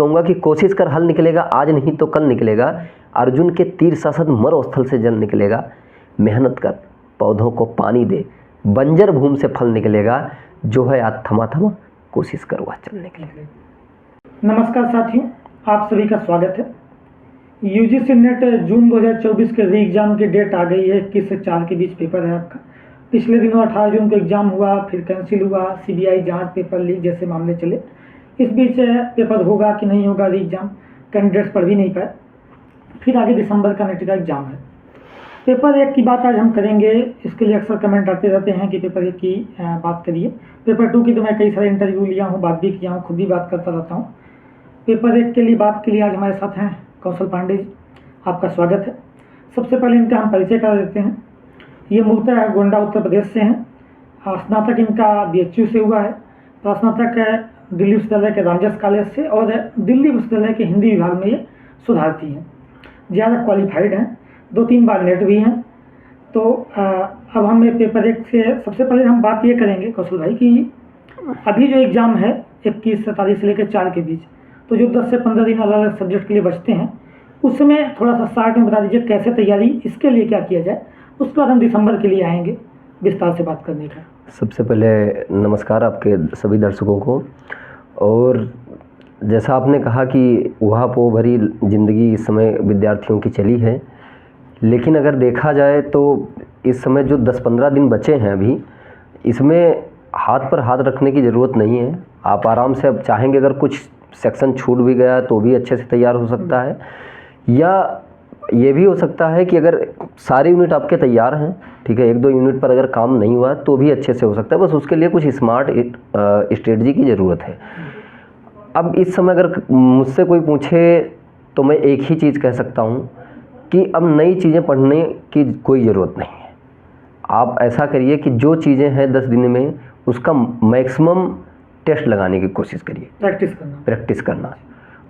कहूँगा कि कोशिश कर हल निकलेगा, आज नहीं तो कल निकलेगा। अर्जुन के तीर सासद मरो स्थल से जल निकलेगा। मेहनत कर, पौधों को पानी दे, बंजर भूमि से फल निकलेगा। जो है आज थमा थमा कोशिश कर वह चल निकलेगा। नमस्कार साथियों, आप सभी का स्वागत है। यूजीसी नेट जून 2024 के री एग्ज़ाम की डेट आ गई है। 21 से 4 के बीच पेपर है आपका। पिछले दिनों 18 जून को एग्ज़ाम हुआ, फिर कैंसिल हुआ, सीबीआई जांच, पेपर लीक जैसे मामले चले। इस बीच पेपर होगा कि नहीं होगा री एग्ज़ाम, कैंडिडेट्स पढ़ भी नहीं पाए। फिर आगे दिसंबर का नेट का एग्ज़ाम है। पेपर 1 की बात आज हम करेंगे। इसके लिए अक्सर कमेंट आते रहते हैं कि पेपर 1 की बात करिए। पेपर 2 की तो मैं कई सारे इंटरव्यू लिया हूँ, बात भी किया हूँ, खुद भी बात करता रहता हूँ। पेपर 1 के लिए बात के लिए आज हमारे साथ हैं कौशल पांडे जी, आपका स्वागत है। सबसे पहले इनका हम परिचय करा देते हैं। ये मूलतः गोंडा उत्तर प्रदेश से हैं। स्नातक इनका BHU से हुआ है। स्नातक दिल्ली विश्वविद्यालय के रामजस कॉलेज से और दिल्ली विश्वविद्यालय के हिंदी विभाग में ये शोधार्थी हैं। ज़्यादा क्वालिफाइड हैं, 2-3 बार नेट भी हैं। तो अब हम पेपर 1 से सबसे पहले हम बात ये करेंगे कौशल भाई कि अभी जो एग्ज़ाम है 21 तारीख से लेकर 4 के बीच, तो जो 10 से 15 दिन अलग अलग सब्जेक्ट के लिए बचते हैं, उसमें थोड़ा सा शार्ट में बता दीजिए कैसे तैयारी, इसके लिए क्या किया जाए। उसके बाद हम दिसंबर के लिए आएंगे विस्तार से बात करने का। सबसे पहले नमस्कार आपके सभी दर्शकों को। और जैसा आपने कहा कि उहापोह भरी ज़िंदगी इस समय विद्यार्थियों की चली है, लेकिन अगर देखा जाए तो इस समय जो 10-15 दिन बचे हैं अभी, इसमें हाथ पर हाथ रखने की ज़रूरत नहीं है। आप आराम से अब चाहेंगे, अगर कुछ सेक्शन छूट भी गया तो भी अच्छे से तैयार हो सकता है, या ये भी हो सकता है कि अगर सारे यूनिट आपके तैयार हैं, ठीक है, 1-2 यूनिट पर अगर काम नहीं हुआ तो भी अच्छे से हो सकता है। बस उसके लिए कुछ स्मार्ट स्ट्रेटजी की ज़रूरत है। अब इस समय अगर मुझसे कोई पूछे तो मैं एक ही चीज़ कह सकता हूँ कि अब नई चीज़ें पढ़ने की कोई ज़रूरत नहीं है। आप ऐसा करिए कि जो चीज़ें हैं 10 दिन में उसका मैक्सिमम टेस्ट लगाने की कोशिश करिए, प्रैक्टिस करना।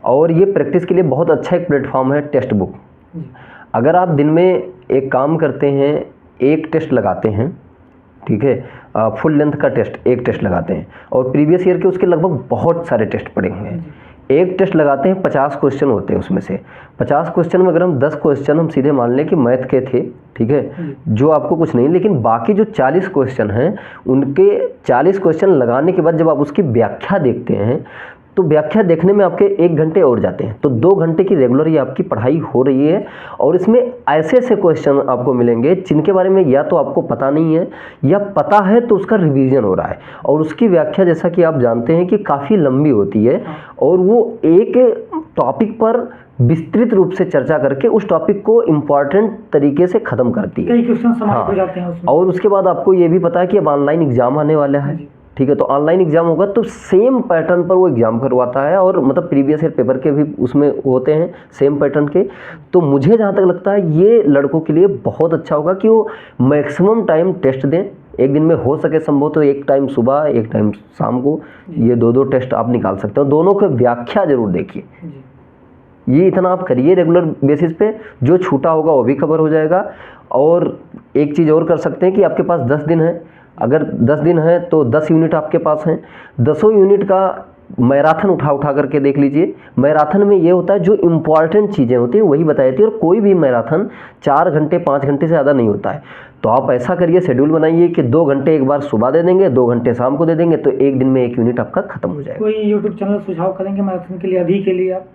और ये प्रैक्टिस के लिए बहुत अच्छा एक प्लेटफॉर्म है टेक्स्ट बुक। अगर आप दिन में एक काम करते हैं, एक टेस्ट लगाते हैं, ठीक है, फुल लेंथ का टेस्ट एक टेस्ट लगाते हैं, और प्रीवियस ईयर के उसके लगभग बहुत सारे टेस्ट पड़े हुए हैं। एक टेस्ट लगाते हैं, 50 क्वेश्चन होते हैं उसमें से। 50 क्वेश्चन में अगर हम 10 क्वेश्चन हम सीधे मान लें कि मैथ के थे, ठीक है, जो आपको कुछ नहीं, लेकिन बाकी जो 40 क्वेश्चन हैं, उनके 40 क्वेश्चन लगाने के बाद जब आप उसकी व्याख्या देखते हैं तो व्याख्या देखने में आपके 1 घंटे और जाते हैं। तो 2 घंटे की रेगुलर ये आपकी पढ़ाई हो रही है, और इसमें ऐसे ऐसे क्वेश्चन आपको मिलेंगे जिनके बारे में या तो आपको पता नहीं है, या पता है तो उसका रिवीजन हो रहा है। और उसकी व्याख्या, जैसा कि आप जानते हैं, कि काफ़ी लंबी होती है, और वो एक टॉपिक पर विस्तृत रूप से चर्चा करके उस टॉपिक को इम्पॉर्टेंट तरीके से ख़त्म करती है। कई क्वेश्चन समाप्त हो जाते हैं उसमें। और उसके बाद आपको ये भी पता है कि अब ऑनलाइन एग्ज़ाम आने वाला है, ठीक है, तो ऑनलाइन एग्ज़ाम होगा तो सेम पैटर्न पर वो एग्ज़ाम करवाता है, और मतलब प्रीवियस ईयर पेपर के भी उसमें होते हैं सेम पैटर्न के। तो मुझे जहाँ तक लगता है ये लड़कों के लिए बहुत अच्छा होगा कि वो मैक्सिमम टाइम टेस्ट दें। एक दिन में हो सके संभव तो एक टाइम सुबह, एक टाइम शाम को, ये 2-2 टेस्ट आप निकाल सकते हो। दोनों की व्याख्या ज़रूर देखिए। ये इतना आप करिए रेगुलर बेसिस पे, जो छूटा होगा वो भी कवर हो जाएगा। और एक चीज़ और कर सकते हैं कि आपके पास 10 दिन है, अगर 10 दिन है तो 10 यूनिट आपके पास हैं। 10 यूनिट का मैराथन उठा करके देख लीजिए। मैराथन में ये होता है जो इम्पॉर्टेंट चीज़ें होती हैं वही बताई जाती है, और कोई भी मैराथन 4 घंटे 5 घंटे से ज़्यादा नहीं होता है। तो आप ऐसा करिए, शेड्यूल बनाइए कि 2 घंटे एक बार सुबह दे देंगे, 2 घंटे शाम को दे देंगे, तो एक दिन में 1 यूनिट आपका खत्म हो जाएगा। कोई यूट्यूब चैनल सुझाव करेंगे मैराथन के लिए अभी के लिए आप?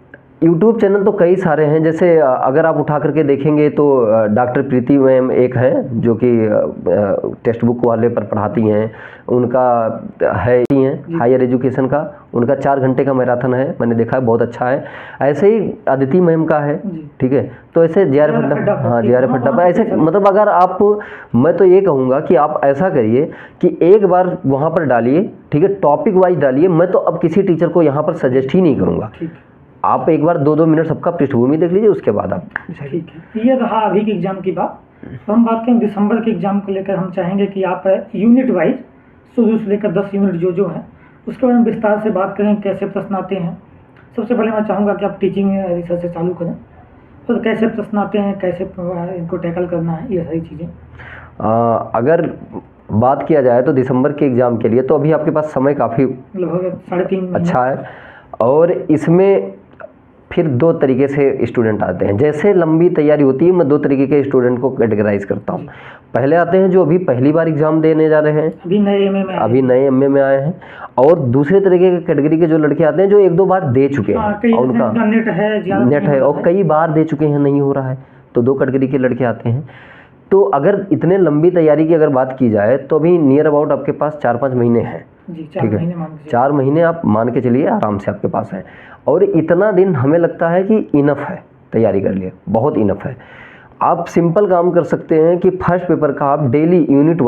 यूट्यूब चैनल तो कई सारे हैं। जैसे अगर आप उठा करके देखेंगे तो डॉक्टर प्रीति मैम एक है जो कि टेक्स्ट बुक वाले पर पढ़ाती हैं, उनका है हायर एजुकेशन का, उनका 4 घंटे का मैराथन है, मैंने देखा है, बहुत अच्छा है। ऐसे ही अदिति मैम का है, ठीक है। तो ऐसे JRF अड्डा, हाँ JRF अड्डा पर ऐसे, मतलब अगर आप, मैं तो ये कहूँगा कि आप ऐसा करिए कि एक बार वहाँ पर डालिए, ठीक है, टॉपिक वाइज डालिए। मैं तो अब किसी टीचर को यहाँ पर सजेस्ट ही नहीं करूँगा। आप एक बार 2-2 मिनट सबका पृष्ठभूमि देख लीजिए, उसके बाद आप, ठीक है। ये रहा अभी के एग्जाम की बात। तो हम बात करें दिसंबर के एग्जाम को लेकर। हम चाहेंगे कि आप यूनिट वाइज शुरू से लेकर 10 यूनिट जो हैं उसके बारे में विस्तार से बात करें, कैसे प्रश्न आते हैं। सबसे पहले मैं चाहूँगा कि आप टीचिंग रिसर्च से चालू करें, तो कैसे प्रश्न आते हैं, कैसे इनको टैकल करना है, ये सारी चीज़ें। अगर बात किया जाए तो दिसंबर के एग्ज़ाम के लिए तो अभी आपके पास समय काफ़ी लगभग 3.5 महीने अच्छा है, और इसमें फिर दो तरीके से स्टूडेंट आते हैं। जैसे लंबी तैयारी होती है, मैं दो तरीके के स्टूडेंट को कैटेगराइज करता हूँ। पहले आते हैं जो अभी पहली बार एग्जाम देने जा रहे हैं, अभी नए एमए में आए हैं। और दूसरे तरीके के कैटेगरी के जो लड़के आते हैं जो एक दो बार दे चुके हैं और उनका नेट है और कई बार दे चुके हैं, नहीं हो रहा है, तो दो कैटेगरी के लड़के आते हैं। तो अगर इतने लंबी तैयारी की अगर बात की जाए तो अभी नियर अबाउट आपके पास 4-5 महीने हैं, ठीक है, 4 महीने आप मान के चलिए आराम से आपके पास है। और इतना दिन हमें लगता है कि इनफ है तैयारी कर लिए, बहुत इनफ है। आप सिंपल काम कर सकते हैं कि फर्स्ट पेपर का आप डेली यूनिट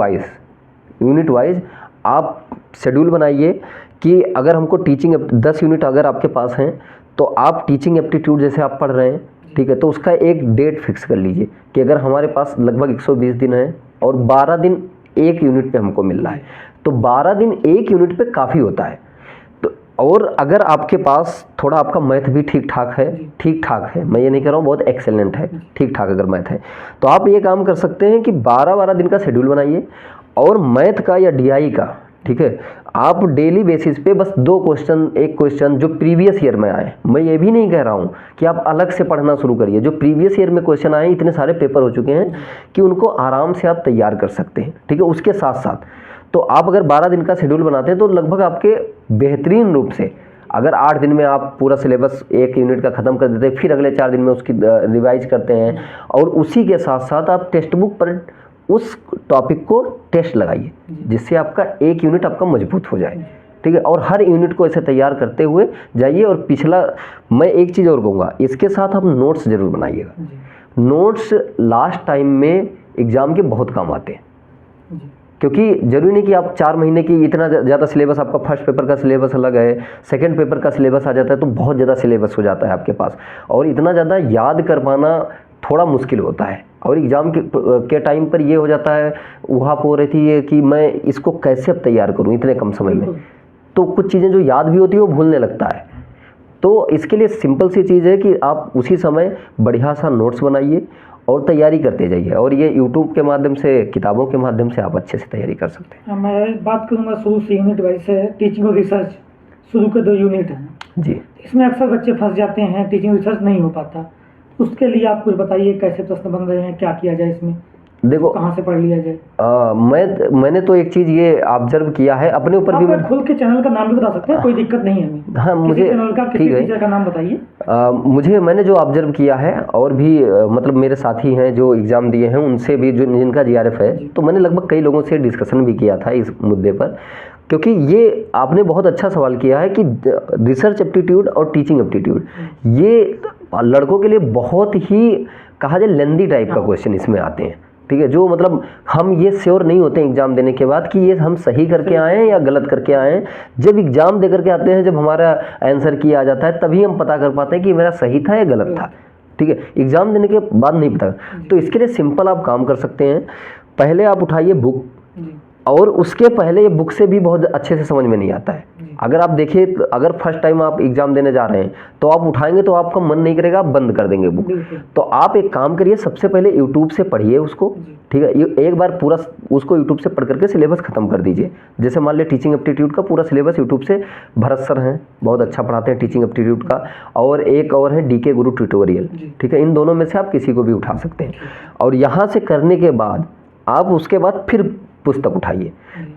वाइज आप शेड्यूल बनाइए कि अगर हमको टीचिंग 10 यूनिट अगर आपके पास हैं तो आप टीचिंग एप्टीट्यूड जैसे आप पढ़ रहे हैं, ठीक है, तो उसका एक डेट फिक्स कर लीजिए कि अगर हमारे पास लगभग 120 दिन है और 12 दिन एक यूनिट पे हमको मिल रहा है, तो 12 दिन एक यूनिट पे काफ़ी होता है। तो और अगर आपके पास थोड़ा आपका मैथ भी ठीक ठाक है, मैं ये नहीं कह रहा हूँ बहुत एक्सेलेंट है, ठीक ठाक अगर मैथ है, तो आप ये काम कर सकते हैं कि 12-12 दिन का शेड्यूल बनाइए और मैथ का या डीआई का, ठीक है, आप डेली बेसिस पे बस एक क्वेश्चन जो प्रीवियस ईयर में आए, मैं ये भी नहीं कह रहा हूँ कि आप अलग से पढ़ना शुरू करिए, जो प्रीवियस ईयर में क्वेश्चन आए, इतने सारे पेपर हो चुके हैं कि उनको आराम से आप तैयार कर सकते हैं, ठीक है। उसके साथ साथ तो आप अगर 12 दिन का शेड्यूल बनाते हैं तो लगभग आपके बेहतरीन रूप से, अगर 8 दिन में आप पूरा सिलेबस एक यूनिट का ख़त्म कर देते हैं, फिर अगले 4 दिन में उसकी रिवाइज करते हैं और उसी के साथ साथ आप टेक्स्ट बुक पर उस टॉपिक को टेस्ट लगाइए, जिससे आपका एक यूनिट आपका मजबूत हो जाए, ठीक है। और हर यूनिट को ऐसे तैयार करते हुए जाइए। और पिछला मैं एक चीज़ और कहूँगा, इसके साथ आप नोट्स ज़रूर बनाइएगा। नोट्स लास्ट टाइम में एग्ज़ाम के बहुत काम आते हैं, क्योंकि ज़रूरी नहीं कि आप 4 महीने की इतना ज़्यादा सिलेबस, आपका फर्स्ट पेपर का सिलेबस अलग है, सेकंड पेपर का सिलेबस आ जाता है तो बहुत ज़्यादा सिलेबस हो जाता है आपके पास, और इतना ज़्यादा याद कर पाना थोड़ा मुश्किल होता है। और एग्ज़ाम के टाइम पर ये हो जाता है, वहाँ हो रहती है कि मैं इसको कैसे अब तैयार करूँ इतने कम समय में, तो कुछ चीज़ें जो याद भी होती है वो भूलने लगता है। तो इसके लिए सिंपल सी चीज़ है कि आप उसी समय बढ़िया सा नोट्स बनाइए और तैयारी करते जाइए, और ये यूट्यूब के माध्यम से, किताबों के माध्यम से आप अच्छे से तैयारी कर सकते हैं। मैं बात करूँगा शुरू से यूनिट वाइज से, टीचिंग और रिसर्च शुरू के 2 यूनिट हैं जी, इसमें अक्सर बच्चे फंस जाते हैं, टीचिंग रिसर्च नहीं हो पाता, उसके लिए आप कुछ बताइए, कैसे प्रश्न बन रहे हैं, क्या किया जाए इसमें, देखो कहाँ से पढ़ लिया जाए। मैंने तो एक चीज़ ये ऑब्जर्व किया है अपने ऊपर भी। मैं खुल के चैनल का नाम भी बता सकते हैं, कोई दिक्कत नहीं है हमें। हाँ, मुझे चैनल का किसी टीचर का नाम बताइए। मैंने जो ऑब्जर्व किया है और भी मतलब मेरे साथी हैं जो एग्ज़ाम दिए हैं, उनसे भी जो जिनका जीआरएफ है, तो मैंने लगभग कई लोगों से डिस्कशन भी किया था इस मुद्दे पर, क्योंकि ये आपने बहुत अच्छा सवाल किया है कि रिसर्च एप्टीट्यूड और टीचिंग एप्टीट्यूड ये लड़कों के लिए बहुत ही कहा जाए लेंदी टाइप का क्वेश्चन इसमें आते हैं, ठीक है, जो मतलब हम ये श्योर नहीं होते हैं एग्ज़ाम देने के बाद कि ये हम सही करके आए हैं या गलत करके आए हैं। जब एग्ज़ाम दे करके आते हैं, जब हमारा आंसर किया जाता है, तभी हम पता कर पाते हैं कि मेरा सही था या गलत था, ठीक है, एग्ज़ाम देने के बाद नहीं पता। तो इसके लिए सिंपल आप काम कर सकते हैं, पहले आप उठाइए बुक, और उसके पहले ये बुक से भी बहुत अच्छे से समझ में नहीं आता है। अगर आप देखिए, अगर फर्स्ट टाइम आप एग्ज़ाम देने जा रहे हैं तो आप उठाएंगे तो आपका मन नहीं करेगा, आप बंद कर देंगे बुक। तो आप एक काम करिए, सबसे पहले यूट्यूब से पढ़िए उसको, ठीक है, एक बार पूरा उसको यूट्यूब से पढ़ करके सिलेबस ख़त्म कर दीजिए। जैसे मान लिया टीचिंग एप्टीट्यूड का पूरा सिलेबस यूट्यूब से, भरत सर हैं, बहुत अच्छा पढ़ाते हैं टीचिंग एप्टीट्यूड का, और एक और है डीके गुरु ट्यूटोरियल, ठीक है, इन दोनों में से आप किसी को भी उठा सकते हैं। और यहाँ से करने के बाद आप उसके बाद फिर पुस्तक उठाइए,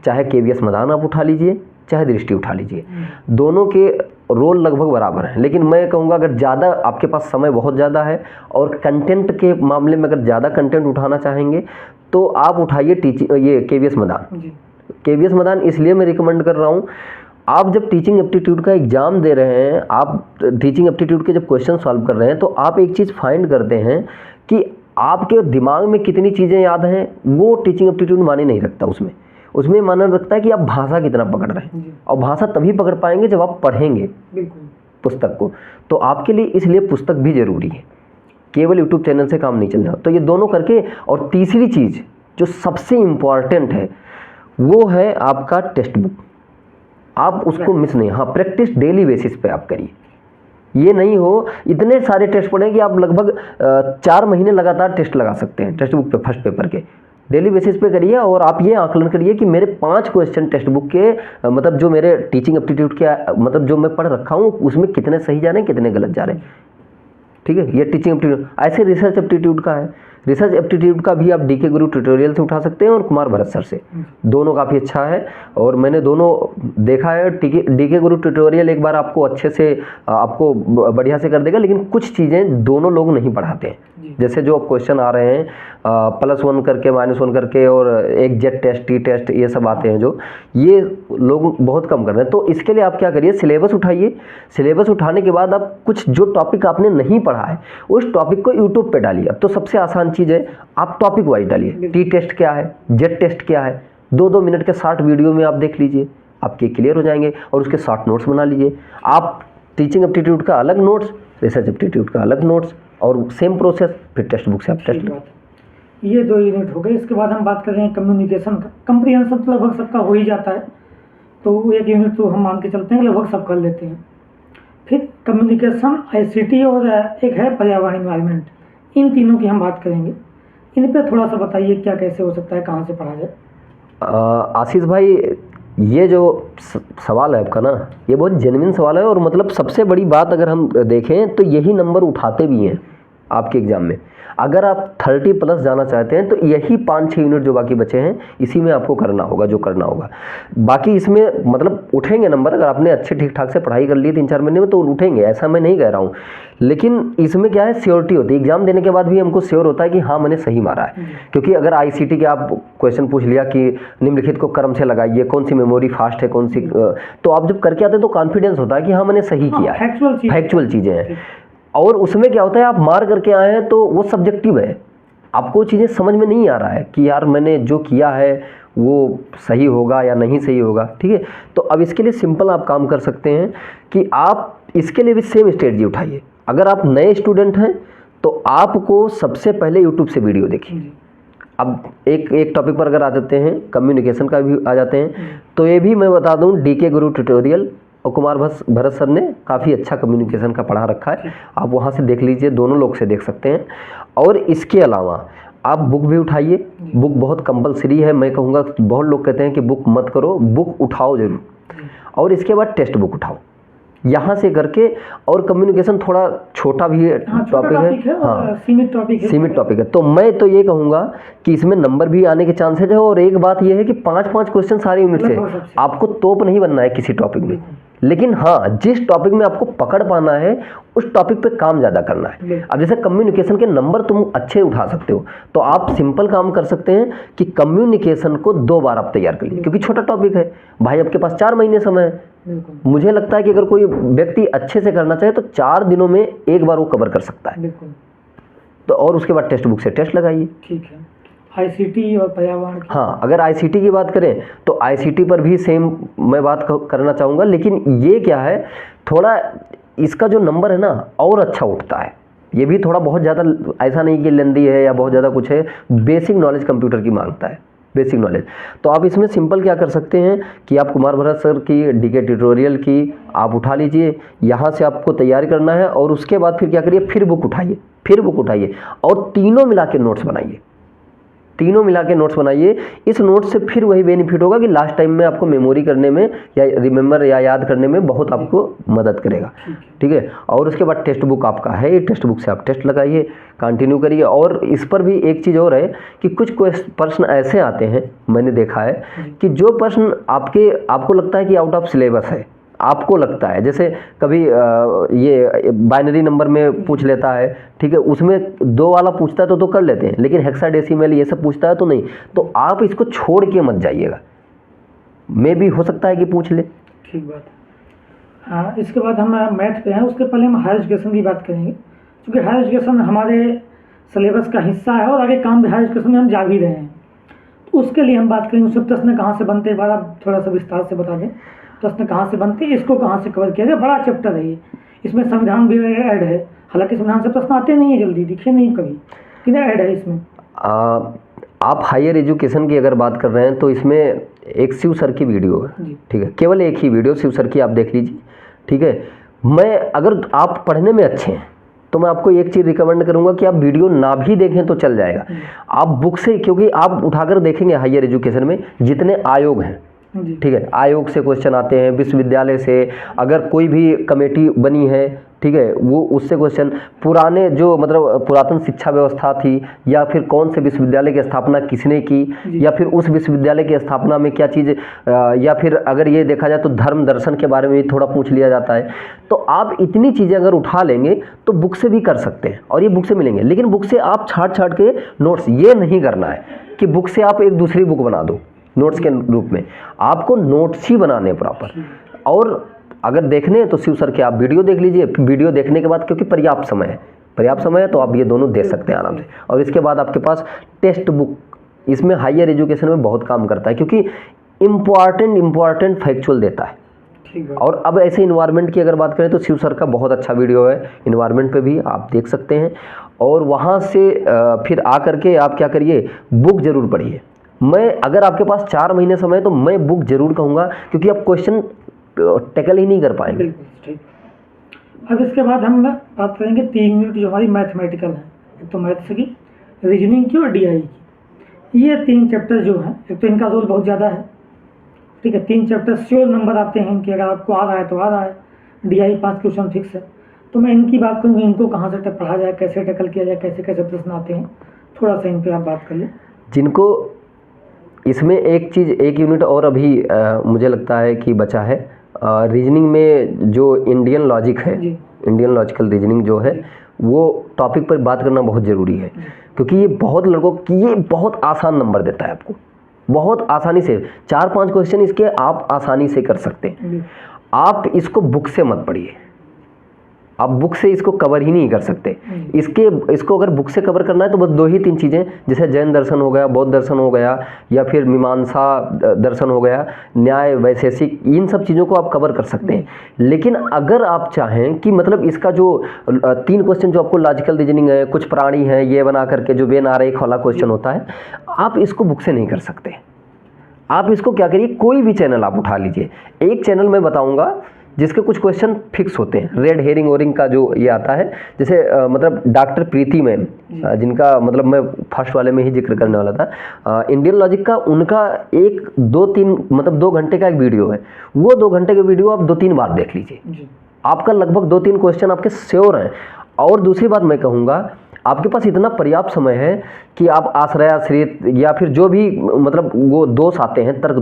चाहे केवीएस मदान आप उठा लीजिए, चाहे दृष्टि उठा लीजिए, दोनों के रोल लगभग बराबर हैं। लेकिन मैं कहूँगा अगर ज़्यादा आपके पास समय बहुत ज़्यादा है और कंटेंट के मामले में अगर ज़्यादा कंटेंट उठाना चाहेंगे तो आप उठाइए ये केवीएस मदान। केवीएस मदान इसलिए मैं रिकमेंड कर रहा हूँ, आप जब टीचिंग एप्टीट्यूड का एग्ज़ाम दे रहे हैं, आप टीचिंग एप्टीट्यूड के जब क्वेश्चन सॉल्व कर रहे हैं, तो आप एक चीज़ फाइंड करते हैं कि आपके दिमाग में कितनी चीज़ें याद हैं, वो टीचिंग एप्टीट्यूड माने नहीं रखता। उसमें माना रखता है कि आप भाषा कितना पकड़ रहे हैं, और भाषा तभी पकड़ पाएंगे जब आप पढ़ेंगे पुस्तक को। तो आपके लिए इसलिए पुस्तक भी ज़रूरी है, केवल यूट्यूब चैनल से काम नहीं चलना। तो ये दोनों करके, और तीसरी चीज़ जो सबसे इम्पॉर्टेंट है वो है आपका टेक्स्ट बुक। आप उसको मिस नहीं, हाँ, प्रैक्टिस डेली बेसिस पे आप करिए। ये नहीं हो इतने सारे टेस्ट पढ़ें कि आप लगभग 4 महीने लगातार टेस्ट लगा सकते हैं टेक्स्ट बुक पे, फर्स्ट पेपर के डेली बेसिस पे करिए। और आप ये आकलन करिए कि मेरे 5 क्वेश्चन टेक्स्ट बुक के मतलब जो मेरे टीचिंग एप्टीट्यूड के मतलब जो मैं पढ़ रखा हूँ उसमें कितने सही जा रहे हैं, कितने गलत जा रहे हैं। ठीक है, ये टीचिंग एप्टीट्यूड। ऐसे रिसर्च एप्टीट्यूड का है, रिसर्च एप्टीट्यूड का भी आप डीके गुरु ट्यूटोरियल से उठा सकते हैं और कुमार भरत सर से, दोनों काफ़ी अच्छा है और मैंने दोनों देखा है। डीके गुरु ट्यूटोरियल एक बार आपको अच्छे से आपको बढ़िया से कर देगा, लेकिन कुछ चीज़ें दोनों लोग नहीं पढ़ाते हैं। जैसे जो क्वेश्चन आ रहे हैं +1 करके -1 करके और एक जेट टेस्ट, टी टेस्ट, ये सब आते हैं जो, ये लोग बहुत कम कर रहे हैं। तो इसके लिए आप क्या करिए, सिलेबस उठाइए। सिलेबस उठाने के बाद आप कुछ जो टॉपिक आपने नहीं पढ़ा है उस टॉपिक को यूट्यूब पे डालिए। अब तो सबसे आसान चीज़ है, आप टॉपिक वाइज डालिए। टी टेस्ट क्या है, जेट टेस्ट क्या है, 2-2 मिनट के शॉर्ट वीडियो में आप देख लीजिए, आपके क्लियर हो जाएंगे। और उसके शॉर्ट नोट्स बना लीजिए। आप टीचिंग एप्टीट्यूड का अलग नोट्स, रिसर्च एप्टीट्यूड का अलग नोट्स, और सेम प्रोसेस, फिर टेक्स्ट बुक से आप टेस्ट लो। ये 2 यूनिट हो गए। इसके बाद हम बात कर रहे हैं कम्युनिकेशन का। कंप्रीहेंशन तो लगभग सबका हो ही जाता है, तो 1 यूनिट तो हम मान के चलते हैं लगभग सब कर लेते हैं। फिर कम्युनिकेशन, ICT और एक है पर्यावरण इन्वायरमेंट, इन तीनों की हम बात करेंगे। इन पे थोड़ा सा बताइए क्या कैसे हो सकता है, कहाँ से पढ़ा जाए। आशीष भाई, ये जो सवाल है आपका ना, ये बहुत जेन्युइन सवाल है। और मतलब सबसे बड़ी बात अगर हम देखें तो यही नंबर उठाते भी हैं आपके एग्ज़ाम में। अगर आप 30+ जाना चाहते हैं तो यही 5-6 यूनिट जो बाकी बचे हैं, इसी में आपको करना होगा जो करना होगा। बाकी इसमें मतलब उठेंगे नंबर, अगर आपने अच्छे ठीक ठाक से पढ़ाई कर ली 3-4 महीने में तो उठेंगे, ऐसा मैं नहीं कह रहा हूँ। लेकिन इसमें क्या है, श्योरिटी होती है। एग्जाम देने के बाद भी हमको श्योर होता है कि हाँ मैंने सही मारा है। क्योंकि अगर ICT के आप क्वेश्चन पूछ लिया कि निम्नलिखित को क्रम से लगाइए, कौन सी मेमोरी फास्ट है, कौन सी, तो आप जब करके आते हैं तो कॉन्फिडेंस होता है कि हाँ मैंने सही किया है, फैक्चुअल चीज़ें हैं। और उसमें क्या होता है, आप मार करके आए हैं तो वो सब्जेक्टिव है, आपको चीज़ें समझ में नहीं आ रहा है कि यार मैंने जो किया है वो सही होगा या नहीं सही होगा। ठीक है, तो अब इसके लिए सिंपल आप काम कर सकते हैं कि आप इसके लिए भी सेम स्ट्रेटजी उठाइए। अगर आप नए स्टूडेंट हैं तो आपको सबसे पहले यूट्यूब से वीडियो देखिए। अब एक टॉपिक पर अगर आ जाते हैं, कम्युनिकेशन का भी आ जाते हैं, तो ये भी मैं बता दूं, डीके गुरु ट्यूटोरियल और कुमार भरत सर ने काफ़ी अच्छा कम्युनिकेशन का पढ़ा रखा है, आप वहाँ से देख लीजिए, दोनों लोग से देख सकते हैं। और इसके अलावा आप बुक भी उठाइए। बुक बहुत कंपलसरी है, मैं कहूँगा बहुत लोग कहते हैं कि बुक मत करो, बुक उठाओ जरूर। और इसके बाद टेक्स्ट बुक उठाओ यहाँ से करके। और कम्युनिकेशन थोड़ा छोटा भी टॉपिक है, हाँ सीमित टॉपिक है, तो मैं तो ये कहूँगा कि इसमें नंबर भी आने के चांसेज है। और एक बात ये है कि 5-5 क्वेश्चन सारे यूनिट से, आपको तोप नहीं बनना है किसी टॉपिक में, लेकिन हाँ जिस टॉपिक में आपको पकड़ पाना है उस टॉपिक पे काम ज़्यादा करना है। अब जैसे कम्युनिकेशन के नंबर तुम अच्छे उठा सकते हो, तो आप सिंपल काम कर सकते हैं कि कम्युनिकेशन को 2 बार आप तैयार कर लीजिए, क्योंकि छोटा टॉपिक है भाई, आपके पास 4 महीने समय है। मुझे लगता है कि अगर कोई व्यक्ति अच्छे से करना चाहे तो 4 दिनों में एक बार वो कवर कर सकता है। तो और उसके बाद टेक्स्ट बुक से टेस्ट लगाइए। ठीक है, ICT और पर्यावरण, हाँ अगर ICT की बात करें तो ICT पर भी सेम मैं बात करना चाहूँगा, लेकिन ये क्या है, थोड़ा इसका जो नंबर है ना और अच्छा उठता है। ये भी थोड़ा बहुत ज़्यादा ऐसा नहीं कि लेंदी है या बहुत ज़्यादा कुछ है, बेसिक नॉलेज कंप्यूटर की मांगता है, बेसिक नॉलेज। तो आप इसमें सिंपल क्या कर सकते हैं कि आप कुमार भरत सर की डीके ट्यूटोरियल की आप उठा लीजिए, यहाँ से आपको तैयारी करना है। और उसके बाद फिर क्या करिए, फिर बुक उठाइए और तीनों मिला के नोट्स बनाइए। तीनों मिला के नोट्स बनाइए। इस नोट से फिर वही बेनिफिट होगा कि लास्ट टाइम में आपको मेमोरी करने में या रिमेंबर या याद करने में बहुत आपको मदद करेगा। ठीक है, और उसके बाद टेक्स्ट बुक आपका है, टेक्स्ट बुक से आप टेस्ट लगाइए, कंटिन्यू करिए। और इस पर भी एक चीज़ और है कि कुछ प्रश्न ऐसे आते हैं, मैंने देखा है कि जो प्रश्न आपको लगता है कि आउट ऑफ सिलेबस है, आपको लगता है, जैसे कभी ये बाइनरी नंबर में पूछ लेता है, ठीक है, उसमें 2 वाला पूछता है तो कर लेते हैं, लेकिन हेक्साडेसिमल ये सब पूछता है तो नहीं, तो आप इसको छोड़ के मत जाइएगा, मे भी हो सकता है कि पूछ ले। ठीक बात है। हाँ, इसके बाद हम मैथ पे हैं, उसके पहले हम हायर एजुकेशन की बात करेंगे, क्योंकि हायर एजुकेशन हमारे सिलेबस का हिस्सा है और आगे काम भी हायर एजुकेशन में हम जा भी रहे हैं। तो उसके लिए हम बात करेंगे, उससे प्रश्न कहाँ से बनते हैं, एक बार आप थोड़ा सा विस्तार से बता दें, प्रश्न कहाँ से बनते हैं, इसको कहाँ से कवर किया जाए। बड़ा चैप्टर है ये, इसमें संविधान भी ऐड है, हालांकि संविधान से प्रश्न आते नहीं है जल्दी, दिखे नहीं कभी, लेकिन ऐड है इसमें। आप हायर एजुकेशन की अगर बात कर रहे हैं तो इसमें एक शिव सर की वीडियो है, ठीक है, केवल एक ही वीडियो शिव सर की आप देख लीजिए। ठीक है, मैं अगर आप पढ़ने में अच्छे हैं तो मैं आपको एक चीज़ रिकमेंड करूंगा कि आप वीडियो ना भी देखें तो चल जाएगा, आप बुक से, क्योंकि आप उठाकर देखेंगे हायर एजुकेशन में जितने आयोग हैं, ठीक है, आयोग से क्वेश्चन आते हैं, विश्वविद्यालय से, अगर कोई भी कमेटी बनी है ठीक है, वो उससे क्वेश्चन, पुराने जो मतलब पुरातन शिक्षा व्यवस्था थी, या फिर कौन से विश्वविद्यालय की स्थापना किसने की, या फिर उस विश्वविद्यालय की स्थापना में क्या चीज़, या फिर अगर ये देखा जाए तो धर्म दर्शन के बारे में भी थोड़ा पूछ लिया जाता है। तो आप इतनी चीज़ें अगर उठा लेंगे तो बुक से भी कर सकते हैं, और ये बुक से मिलेंगे। लेकिन बुक से आप छाट छाट के नोट्स, ये नहीं करना है कि बुक से आप एक दूसरी बुक बना दो नोट्स के रूप में, आपको नोट्स ही बनाने प्रॉपर। और अगर देखने हैं तो शिव सर के आप वीडियो देख लीजिए, वीडियो देखने के बाद, क्योंकि पर्याप्त समय है तो आप ये दोनों दे सकते हैं आराम से। और इसके बाद आपके पास टेक्स्ट बुक, इसमें हायर एजुकेशन में बहुत काम करता है, क्योंकि इम्पॉर्टेंट फैक्चुअल देता है। और अब ऐसे इन्वायरमेंट की अगर बात करें तो शिव सर का बहुत अच्छा वीडियो है इन्वायरमेंट पे भी, आप देख सकते हैं। और वहाँ से फिर आ करके आप क्या करिए, बुक जरूर पढ़िए। मैं अगर आपके पास 4 महीने समय है तो मैं बुक जरूर कहूँगा, क्योंकि आप क्वेश्चन टैकल ही नहीं कर पाएंगे। अब इसके बाद हम बात करेंगे 3 यूनिट जो हमारी मैथमेटिकल है, एक तो मैथ्स की, रीजनिंग की और डीआई की। ये 3 चैप्टर जो हैं, एक तो इनका रोल बहुत ज़्यादा है, ठीक है। 3 चैप्टर श्योर नंबर आते हैं इनके, अगर आपको आ रहा है तो आ रहा है। डीआई 5 क्वेश्चन फिक्स है। तो मैं इनकी बात करूँगी, इनको कहाँ से पढ़ा जाए, कैसे टैकल किया जाए, कैसे कैसे प्रश्न आते हैं, थोड़ा सा इन पर आप बात करिए। जिनको इसमें एक चीज़, एक यूनिट और अभी मुझे लगता है कि बचा है, रीजनिंग में जो इंडियन लॉजिक है, इंडियन लॉजिकल रीजनिंग जो है, वो टॉपिक पर बात करना बहुत ज़रूरी है। क्योंकि ये बहुत लड़कों की, ये बहुत आसान नंबर देता है आपको, बहुत आसानी से 4-5 क्वेश्चन इसके आप आसानी से कर सकते हैं। आप इसको बुक से मत पढ़िए, आप बुक से इसको कवर ही नहीं कर सकते। इसको अगर बुक से कवर करना है तो बस 2 ही 3 चीज़ें, जैसे जैन दर्शन हो गया, बौद्ध दर्शन हो गया, या फिर मीमांसा दर्शन हो गया, न्याय वैशेषिक, इन सब चीज़ों को आप कवर कर सकते हैं। लेकिन अगर आप चाहें कि मतलब इसका जो 3 क्वेश्चन जो आपको लॉजिकल रीजनिंग है, कुछ प्राणी है, ये बना करके जो बेन आ रहा है वाला क्वेश्चन होता है, आप इसको बुक से नहीं कर सकते। आप इसको क्या करिए, कोई भी चैनल आप उठा लीजिए। एक चैनल मैं बताऊंगा जिसके कुछ क्वेश्चन फिक्स होते हैं, रेड हेरिंग ओरिंग का जो ये आता है, जैसे मतलब डॉक्टर प्रीति मैम, जिनका मतलब मैं फर्स्ट वाले में ही जिक्र करने वाला था, इंडियन लॉजिक का, उनका 1-2-3 मतलब 2 घंटे का एक वीडियो है। वो 2 घंटे का वीडियो आप 2-3 बार देख लीजिए, आपका लगभग 2-3 क्वेश्चन आपके श्योर हैं। और दूसरी बात मैं कहूँगा, आपके पास इतना पर्याप्त समय है कि आप आश्रयाश्रित या फिर जो भी मतलब वो दोष आते हैं, तर्क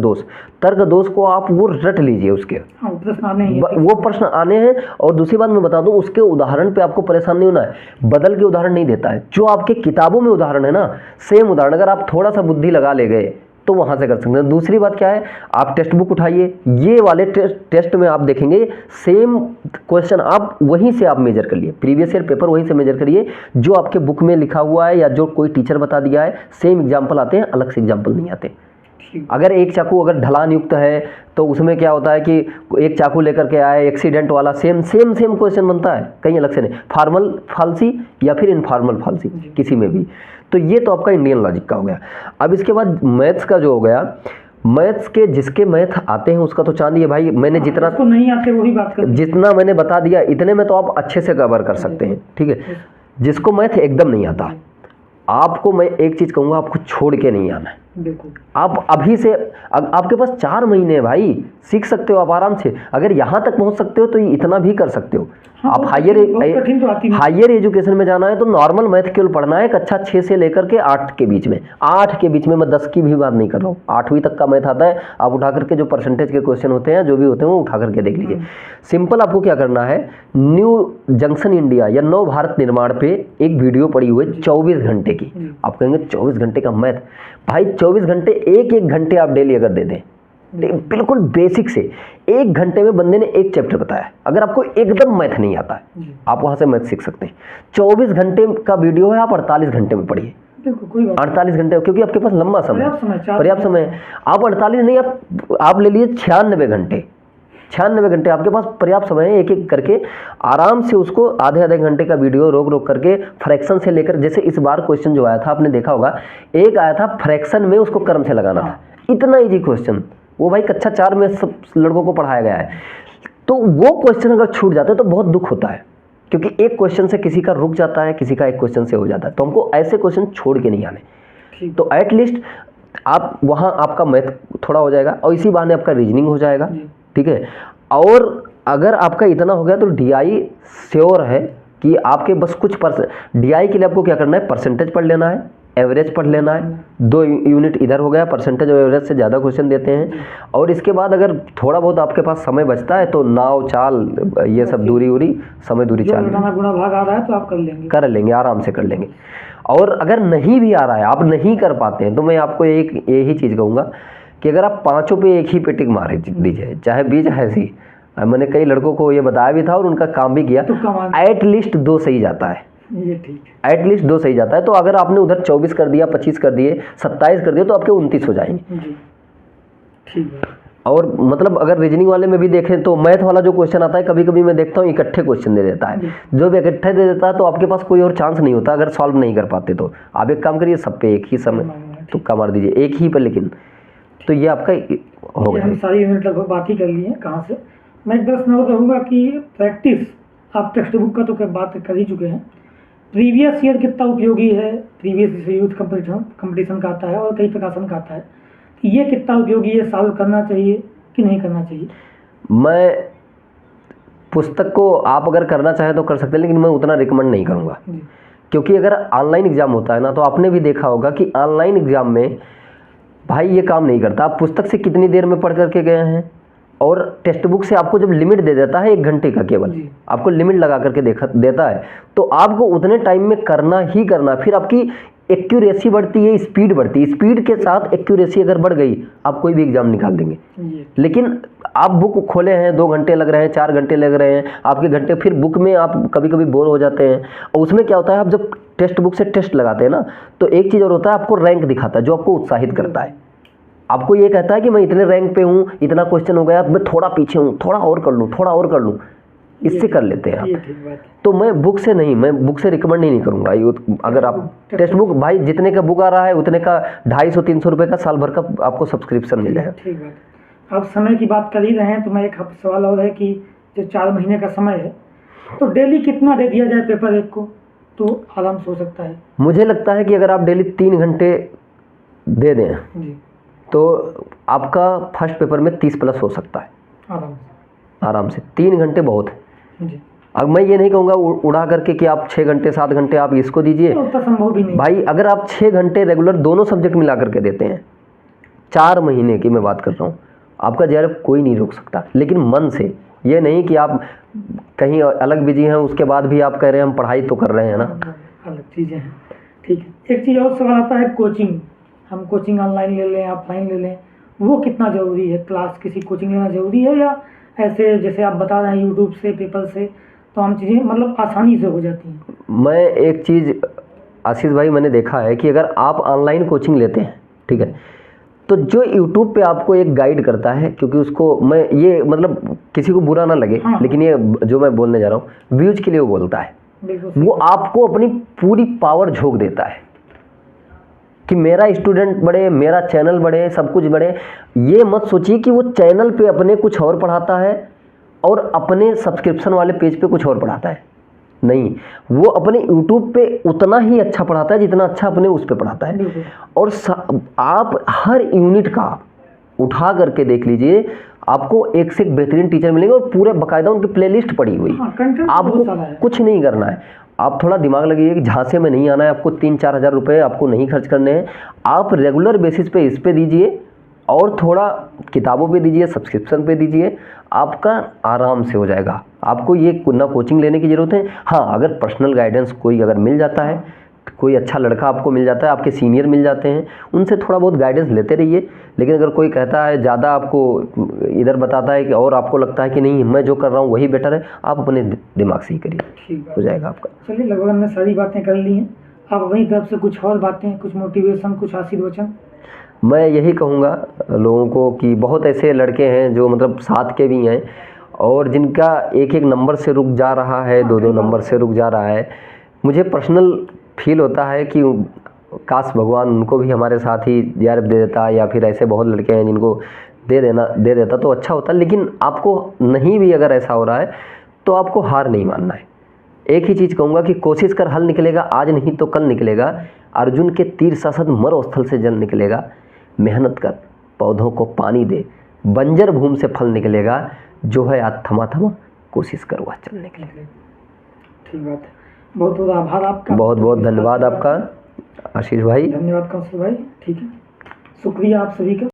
दोष को आप वो रट लीजिए, उसके वो प्रश्न आने हैं। और दूसरी बात मैं बता दूं, उसके उदाहरण पे आपको परेशान नहीं होना है, बदल के उदाहरण नहीं देता है। जो आपके किताबों में उदाहरण है ना, सेम उदाहरण अगर आप थोड़ा सा बुद्धि लगा ले गए तो वहाँ से कर सकते हैं। दूसरी बात क्या है, आप टेक्स्ट बुक उठाइए, ये वाले टेस्ट में आप देखेंगे सेम क्वेश्चन, आप वहीं से आप मेजर करिए, प्रीवियस ईयर पेपर वहीं से मेजर करिए, जो आपके बुक में लिखा हुआ है या जो कोई टीचर बता दिया है, सेम एग्जाम्पल आते हैं, अलग से एग्जाम्पल नहीं आते। अगर एक चाकू अगर ढलान युक्त है तो उसमें क्या होता है कि एक चाकू लेकर के आए, एक्सीडेंट वाला सेम क्वेश्चन बनता है, कहीं अलग से नहीं, फॉर्मल फालसी या फिर इनफॉर्मल फालसी, किसी में भी। तो ये तो आपका इंडियन लॉजिक का हो गया। अब इसके बाद मैथ्स का जो हो गया, मैथ्स के जिसके मैथ आते हैं उसका तो चांदी है भाई। मैंने जितना तो नहीं आते वही बात कर, जितना मैंने बता दिया इतने में तो आप अच्छे से कवर कर सकते हैं, ठीक है। जिसको मैथ एकदम नहीं आता, आपको मैं एक चीज़ कहूँगा, आपको छोड़ के नहीं आना है। आप अभी से, आपके पास 4 महीने है भाई, सीख सकते हो आप आराम से। अगर यहाँ तक पहुँच सकते हो तो इतना भी कर सकते हो। आप हायर एजुकेशन में जाना है तो नॉर्मल मैथ केवल पढ़ना है, कक्षा 6 से लेकर के 8 के बीच में। 8 के बीच में, मैं 10 की भी बात नहीं कर रहा हूँ, 8वीं तक का मैथ आता है। आप उठा करके जो परसेंटेज के क्वेश्चन होते हैं, जो भी होते हैं, वो उठा करके देख लीजिए। सिंपल आपको क्या करना है, न्यू जंक्शन इंडिया या नव भारत निर्माण पे एक वीडियो पड़ी हुई है 24 घंटे की। आप कहेंगे 24 घंटे का मैथ, भाई 24 घंटे, एक घंटे आप डेली अगर दे दें, बिल्कुल बेसिक से 1 घंटे में बंदे ने एक चैप्टर बताया। अगर आपको एकदम मैथ नहीं आता है, आप वहां से मैथ सीख सकते हैं। 24 घंटे का वीडियो है, आप 48 घंटे में पढ़िए। 48 घंटे, क्योंकि आपके पास लंबा समय, पर्याप्त समय है। आप 48 नहीं, आप ले लीजिए 96 घंटे। 96 घंटे आपके पास पर्याप्त समय है। एक करके आराम से उसको आधे घंटे का वीडियो रोक करके फ्रैक्शन से लेकर, जैसे इस बार क्वेश्चन जो आया था आपने देखा होगा, एक आया था फ्रैक्शन में उसको क्रम से लगाना था, इतना इजी क्वेश्चन, वो भाई कक्षा 4 में सब लड़कों को पढ़ाया गया है। तो वो क्वेश्चन अगर छूट जाता है तो बहुत दुख होता है, क्योंकि एक क्वेश्चन से किसी का रुक जाता है, किसी का एक क्वेश्चन से हो जाता है। तो हमको ऐसे क्वेश्चन छोड़ के नहीं आने। तो एटलीस्ट आप वहाँ आपका मैथ थोड़ा हो जाएगा और इसी बहाने आपका रीजनिंग हो जाएगा, ठीक है। और अगर आपका इतना हो गया तो डीआई श्योर है कि आपके बस कुछ डीआई के लिए आपको क्या करना है, परसेंटेज पढ़ लेना है, एवरेज पढ़ लेना है, 2 यूनिट इधर हो गया, परसेंटेज और एवरेज से ज़्यादा क्वेश्चन देते हैं। और इसके बाद अगर थोड़ा बहुत आपके पास समय बचता है तो नाव चाल ये सब दूरी उरी समय दूरी चाल गुणा भाग आ रहा है तो आप कर लेंगे, आराम से कर लेंगे। और अगर नहीं भी आ रहा है, आप नहीं कर पाते हैं, तो मैं आपको एक यही चीज़ कहूँगा कि अगर आप 5 पे एक ही पे टिक मारे दीजिए, चाहे बीच है सी, मैंने कई लड़कों को ये बताया भी था और उनका काम भी किया, एटलीस्ट 2 सही जाता है, ये ठीक, एटलीस्ट 2 सही जाता है। तो अगर आपने उधर 24 कर दिया, 25 कर दिए, 27 कर दिए, तो आपके 29 हो जाएंगे। ठीक है। और मतलब अगर रीजनिंग वाले में भी देखें तो मैथ वाला जो क्वेश्चन आता है, कभी कभी मैं देखता हूँ इकट्ठे क्वेश्चन दे देता है। जो भी इकट्ठे दे देता है तो आपके पास कोई और चांस नहीं होता अगर सॉल्व नहीं कर पाते तो। आप एक काम करिए, सब पे एक ही समय तुक्का मार दीजिए, एक ही पे, लेकिन तो ये आपका हो गया। हम सारी यूनिट लगभग बात ही कर लिए हैं कहाँ से। मैं एक प्रश्न और कहूँगा कि प्रैक्टिस, आप टेक्स्ट बुक का तो बात कर ही चुके हैं, प्रीवियस ईयर कितना उपयोगी है? प्रीवियस यूथ कंपटीशन का आता है और कई प्रकाशन का आता है, ये कितना उपयोगी है? सॉल्व करना चाहिए कि नहीं करना चाहिए? मैं पुस्तक को आप अगर करना चाहें तो कर सकते हैं, लेकिन मैं उतना रिकमेंड नहीं करूँगा, क्योंकि अगर ऑनलाइन एग्ज़ाम होता है ना, तो आपने भी देखा होगा कि ऑनलाइन एग्ज़ाम में भाई ये काम नहीं करता। आप पुस्तक से कितनी देर में पढ़ करके गए हैं, और टेक्स्ट बुक से आपको जब लिमिट दे देता है 1 घंटे का, केवल आपको लिमिट लगा करके देता है, तो आपको उतने टाइम में करना ही करना। फिर आपकी एक्यूरेसी बढ़ती है, स्पीड बढ़ती है, स्पीड के साथ एक्यूरेसी अगर बढ़ गई, आप कोई भी एग्जाम निकाल देंगे। लेकिन आप बुक खोले हैं, 2 घंटे लग रहे हैं, 4 घंटे लग रहे हैं आपके घंटे, फिर बुक में आप कभी कभी बोर हो जाते हैं। और उसमें क्या होता है, आप जब टेक्स्ट बुक से टेस्ट लगाते हैं ना, तो एक चीज़ और होता है, आपको रैंक दिखाता है जो आपको उत्साहित करता है। आपको ये कहता है कि मैं इतने रैंक पे हूँ, इतना क्वेश्चन हो गया, मैं थोड़ा पीछे हूँ, थोड़ा और कर लूँ, थोड़ा और कर लूँ, इससे कर लेते हैं आप। तो मैं बुक से नहीं, मैं बुक से रिकमेंड ही नहीं करूँगा। अगर आप टेक्स्ट बुक, भाई जितने का बुक आ रहा है उतने का 250-300 रुपये का साल भर का आपको सब्सक्रिप्शन मिल जाएगा। ठीक बात। आप समय की बात कर ही रहे हैं तो मैं एक सवाल और है कि जो 4 महीने का समय है, तो डेली कितना दे दिया जाए पेपर एक को तो आराम से हो सकता है? मुझे लगता है कि अगर आप डेली 3 घंटे दे दें तो आपका फर्स्ट पेपर में 30+ हो सकता है आराम से। 3 घंटे बहुत है। अब मैं ये नहीं कहूँगा उड़ा करके कि आप 6 घंटे 7 घंटे आप इसको दीजिए, तो संभव भी नहीं भाई। अगर आप 6 घंटे रेगुलर दोनों सब्जेक्ट मिला करके देते हैं, 4 महीने की मैं बात कर रहा हूँ, आपका जेआरएफ कोई नहीं रोक सकता। लेकिन मन से, ये नहीं कि आप कहीं अलग बिजी हैं उसके बाद भी आप कह रहे हैं हम पढ़ाई तो कर रहे हैं ना, अलग चीज़ें हैं। ठीक है। एक चीज़ और सवाल आता है, कोचिंग, हम कोचिंग ऑनलाइन ले लें ऑफलाइन ले लें, वो कितना ज़रूरी है? क्लास किसी कोचिंग लेना ज़रूरी है, या ऐसे जैसे आप बता रहे हैं यूट्यूब से, पेपर से, तो हम चीज़ें मतलब आसानी से हो जाती हैं? मैं एक चीज़ आशीष भाई मैंने देखा है कि अगर आप ऑनलाइन कोचिंग लेते हैं, ठीक है, तो जो यूट्यूब पे आपको एक गाइड करता है, क्योंकि उसको मैं ये मतलब किसी को बुरा ना लगे, लेकिन ये जो मैं बोलने जा रहा हूँ व्यूज के लिए वो बोलता है, वो आपको अपनी पूरी पावर झोंक देता है कि मेरा स्टूडेंट बढ़े, मेरा चैनल बढ़े, सब कुछ बढ़े। ये मत सोचिए कि वो चैनल पे अपने कुछ और पढ़ाता है और अपने सब्सक्रिप्शन वाले पेज पे कुछ और पढ़ाता है। नहीं, वो अपने YouTube पे उतना ही अच्छा पढ़ाता है जितना अच्छा अपने उस पे पढ़ाता है। और आप हर यूनिट का उठा करके देख लीजिए, आपको एक से एक बेहतरीन टीचर मिलेंगे और पूरे बाकायदा उनकी प्लेलिस्ट पड़ी हुई। आपको कुछ नहीं करना है, आप थोड़ा दिमाग लगाइए कि झांसे में नहीं आना है, आपको 3-4 हज़ार रुपये आपको नहीं खर्च करने हैं। आप रेगुलर बेसिस पे इस पे दीजिए और थोड़ा किताबों पे दीजिए, सब्सक्रिप्शन पे दीजिए, आपका आराम से हो जाएगा। आपको ये ना कोचिंग लेने की ज़रूरत है। हाँ, अगर पर्सनल गाइडेंस कोई अगर मिल जाता है, कोई अच्छा लड़का आपको मिल जाता है, आपके सीनियर मिल जाते हैं, उनसे थोड़ा बहुत गाइडेंस लेते रहिए। लेकिन अगर कोई कहता है ज़्यादा आपको इधर बताता है कि और आपको लगता है कि नहीं मैं जो कर रहा हूँ वही बेटर है, आप अपने दिमाग से ही करिए, हो जाएगा आपका। चलिए, लगभग हमने सारी बातें कर ली हैं। आप अपनी तरफ से कुछ और बातें, कुछ मोटिवेशन, कुछ आशीर्वचन? मैं यही कहूँगा लोगों को कि बहुत ऐसे लड़के हैं जो मतलब 7 के भी हैं और जिनका 1-1 नंबर से रुक जा रहा है, 2-2 नंबर से रुक जा रहा है। मुझे पर्सनल फील होता है कि काश भगवान उनको भी हमारे साथ ही जेआरएफ दे देता, या फिर ऐसे बहुत लड़के हैं जिनको दे देता तो अच्छा होता। लेकिन आपको नहीं भी अगर ऐसा हो रहा है तो आपको हार नहीं मानना है। एक ही चीज़ कहूँगा कि कोशिश कर, हल निकलेगा, आज नहीं तो कल निकलेगा। अर्जुन के तीर शासद मरो स्थल से जल निकलेगा। मेहनत कर, पौधों को पानी दे, बंजर भूमि से फल निकलेगा। जो है आज थमा थमा कोशिश करूँगा चलने के लिए। ठीक बात है, बहुत बहुत आभार आपका, बहुत बहुत धन्यवाद आपका आशीष भाई। धन्यवाद कौशल भाई। ठीक है, शुक्रिया आप सभी का।